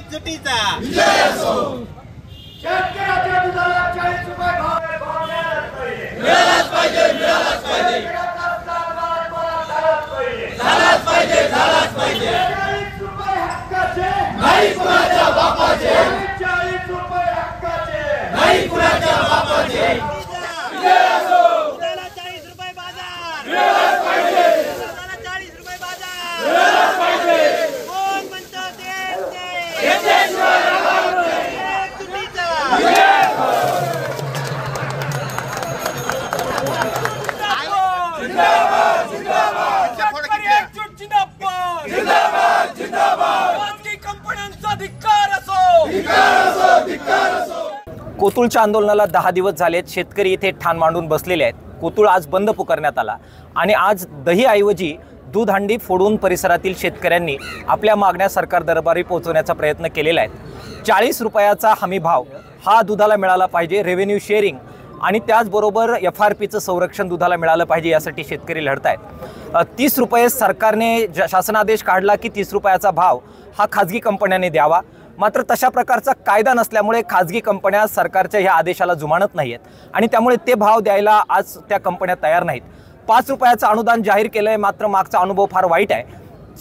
एकजुटीचा विजय असो। शेतकऱ्याच्या दुधाला 40 रुपये भाव मिळालाच पाहिजे, मिळालाच पाहिजे, झालाच पाहिजे, झालाच पाहिजे। 40 रुपये हक्काचे नाही कुणाच्या बापाचे, 40 रुपये हक्काचे नाही कुणाच्या बापाचे। विजय असो। दुधाला 40 रुपये बाजार, मिळालाच पाहिजे, दुधाला 40 रुपये बाजार, मिळालाच पाहिजे। कोण म्हणतं ते घेतल्याशिवाय राहणार नाही। एकजुटीचा जिंदाबाद, जिंदाबाद, शेतकरी एकजूट जिंदाबाद, जिंदाबाद, जिंदाबाद। खासगी कंपन्यांचा धिक्कार असो, धिक्कार असो, धिक्कार असो। कोतुळच्या आंदोलनाला 10 दिवस झालेत। शेतकरी इथे ठाण मांडून बसलेले आहेत। कोतुळ आज बंद पुकारण्यात आला आणि आज दहीऐवजी दूध हंडी फोडून परिसरातील शेतकऱ्यांनी आपल्या मागण्या सरकार दरबारी पोहोचवण्याचा प्रयत्न केलेला आहे। 40 रुपयाचा हमी भाव हा दुधाला मिळाला पाहिजे, रेव्हेन्यू शेअरिंग आणि त्याचबरोबर FRPचं संरक्षण दुधाला मिळालं पाहिजे, यासाठी शेतकरी लढत आहेत। 30 रुपये सरकारने शासनादेश काढला की 30 रुपयाचा भाव हा खाजगी कंपन्यांनी द्यावा, मात्र तशा प्रकारचा कायदा नसल्यामुळे खाजगी कंपन्या सरकारच्या ह्या आदेशाला जुमानत नाही आहेत आणि त्यामुळे ते भाव द्यायला आज त्या कंपन्या तयार नाहीत। 5 रुपयाचं अनुदान जाहीर केलं आहे, मात्र मागचा अनुभव फार वाईट आहे।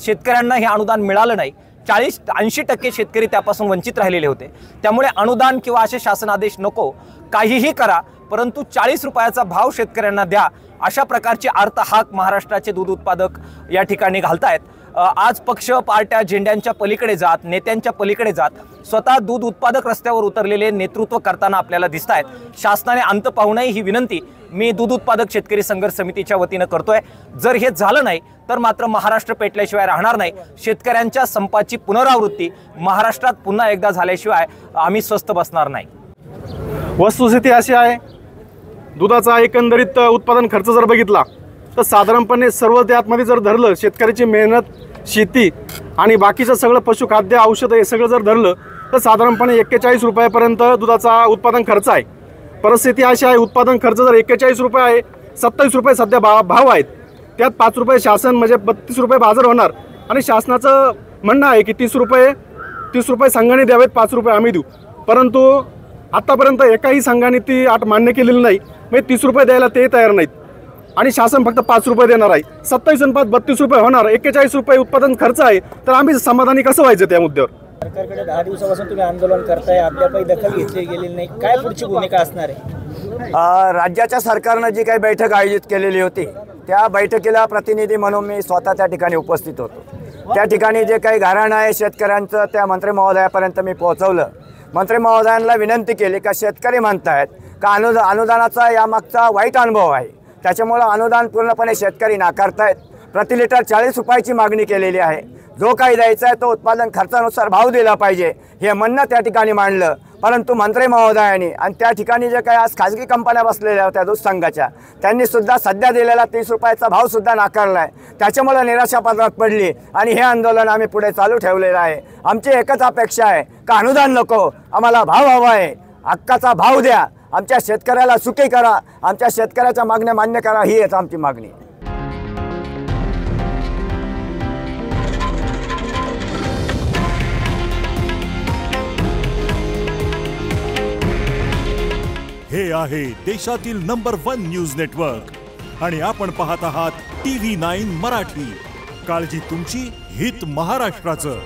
शेतकऱ्यांना हे अनुदान मिळालं नाही। 40-80% शेतकरी त्यापासून वंचित राहिलेले होते। त्यामुळे अनुदान किंवा असे शासनादेश नको, काहीही करा, परंतु 40 रुपयाचा भाव शेतकऱ्यांना द्या, अशा प्रकारची आर्त हाक महाराष्ट्राचे दूध उत्पादक या ठिकाणी घालतायत। आज पक्ष पार्ट्या झेंड्यांच्या पलीकडे जात, नेत्यांच्या पलीकडे जात स्वतः दूध उत्पादक रस्त्यावर उतरलेले नेतृत्व करताना आपल्याला दिसत आहेत। शासनाने अंत पाहू नये ही विनंती मी दूध उत्पादक शेतकरी संघर्ष समितीच्या वतीनं करतोय। जर हे झालं नाही तर मात्र महाराष्ट्र पेटल्याशिवाय राहणार नाही। शेतकऱ्यांच्या संपाची पुनरावृत्ती महाराष्ट्रात पुन्हा एकदा झाल्याशिवाय आम्ही स्वस्थ बसणार नाही। वस्तुस्थिती अशी आहे, दुधाचा एकंदरीत उत्पादन खर्च जर बघितला तर साधारणपणे सर्व त्यातमध्ये जर धरलं, शेतकऱ्याची मेहनत, शेती आणि बाकीचं सगळं पशुखाद्य, औषधं हे सगळं जर धरलं तर साधारणपणे 41 रुपयापर्यंत दुधाचा उत्पादन खर्च आहे। परिस्थिती अशी आहे, उत्पादन खर्च जर 41 रुपये आहे, 27 रुपये सध्या भाव आहेत, त्यात 5 रुपये शासन म्हणजे 32 रुपये बाजार होणार आणि शासनाचं म्हणणं आहे की 30 रुपये संघाने द्यावेत, 5 रुपये आम्ही देऊ, परंतु आतापर्यंत एकाही संघाने ती अट मान्य केलेली नाही। म्हणजे 30 रुपये द्यायला ते तयार नाहीत आणि शासन फक्त 5 रुपये देणार आहे। 27 आणि 5 32 रुपये होणार, 41 रुपये उत्पादन खर्च आहे, तर आम्ही समाधानी कसं व्हायचं त्या मुद्द्यावर? सरकारकडे 10 दिवसापासून तुम्ही आंदोलन करताय, अद्यापही दखल घेतली गेलेली नाही, काय पुढची भूमिका असणार आहे? राज्याच्या सरकारनं जी काही बैठक आयोजित केलेली होती त्या बैठकीला प्रतिनिधी म्हणून मी स्वतः त्या ठिकाणी उपस्थित होतो। त्या ठिकाणी जे काही गाऱ्हाण आहे शेतकऱ्यांचं त्या मंत्री महोदयापर्यंत मी पोहोचवलं। मंत्री महोदयांना विनंती केली का शेतकरी म्हणतायत का अनुदानाचा यामागचा वाईट अनुभव आहे, त्याच्यामुळं अनुदान पूर्णपणे शेतकरी नाकारतायत। प्रति लिटर 40 रुपयाची मागणी केलेली आहे। जो काही द्यायचा आहे तो उत्पादन खर्चानुसार भाव दिला पाहिजे हे म्हणणं त्या ठिकाणी मांडलं, परंतु मंत्री महोदयांनी आणि त्या ठिकाणी जे काही आज खाजगी कंपन्या बसलेल्या होत्या दूध संघाच्या, त्यांनी सुद्धा सध्या दिलेला 30 रुपयाचा भाव सुद्धा नाकारला आहे। त्याच्यामुळे निराशापात्रात पडली आणि हे आंदोलन आम्ही पुढे चालू ठेवलेलं आहे। आमची एकच अपेक्षा आहे का अनुदान नको, आम्हाला भाव हवा आहे, हक्काचा भाव द्या, आमच्या शेतकऱ्याला सुखी करा, आमच्या शेतकऱ्याच्या मागण्या मान्य करा, ही आहे आमची मागणी। हे आहे देशातील नंबर 1 न्यूज नेटवर्क आणि आपण पाहत आहात TV9 मराठी। काळजी तुमची, हित महाराष्ट्राचं।